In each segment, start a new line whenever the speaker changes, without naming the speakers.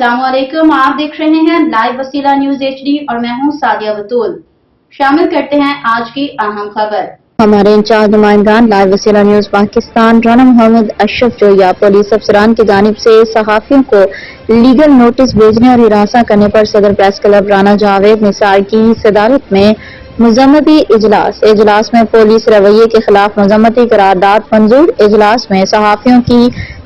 अस्सलाम वालेकुम, आप देख रहे हैं लाइव वसीला न्यूज HD और मैं हूं सादिया बतूल। शामिल करते हैं आज की अहम खबर।
हमारे इंचार्ज नुमाइंदान लाइव वसीला न्यूज पाकिस्तान राना मोहम्मद अशरफ जोया पुलिस अफसरान की जानिब से सहाफियों को लीगल नोटिस भेजने और हिरासत करने पर सदर प्रेस क्लब राना जावेद निसार की सदारत में मजम्मती इजलास में पुलिस रवैये के खिलाफ मजम्मती करारदाद मंजूर। इजलास में सहाफियों की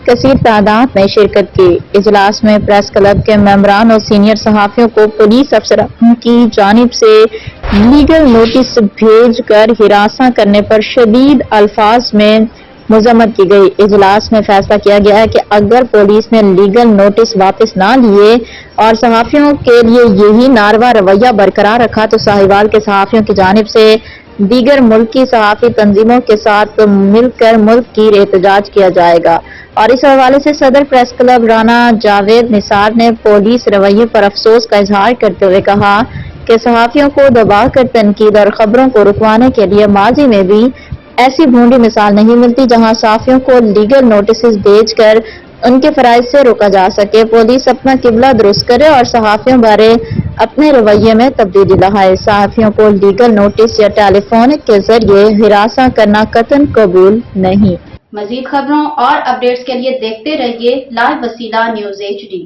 कसीर तादाद में शिरकत की। इजलास में प्रेस क्लब के मेंबरान और सीनियर सहाफियों को पुलिस अफसरान की जानिब से लीगल नोटिस भेज कर हिरासत करने पर शदीद अल्फाज में मजम्मत की गई। इजलास में फैसला किया गया है कि अगर पुलिस ने लीगल नोटिस वापस ना लिए और सहाफियों के लिए यही नारवा रवैया बरकरार रखा तो साहिवाल के सहाफियों की जानिब से दीगर मुल्की सहाफी तंजीमों के साथ मिलकर मुल्क की एहतजाज किया जाएगा। और इस हवाले से सदर प्रेस क्लब राना जावेद निसार ने पुलिस रवैये पर अफसोस का इजहार करते हुए कहा कि सहाफियों को दबाकर तनकीद और खबरों को रुकवाने के लिए माजी में भी ऐसी भूंडी मिसाल नहीं मिलती जहां सहाफियों को लीगल नोटिस भेजकर उनके फराइज से रोका जा सके। पुलिस अपना किबला दुरुस्त करे और सहाफियों बारे अपने रवैये में तब्दीली लाए। सहाफियों को लीगल नोटिस या टेलीफोन के जरिए हिरासत करना कतन कबूल नहीं।
मजीद खबरों और अपडेट्स के लिए देखते रहिए लाइव वसीला न्यूज HD।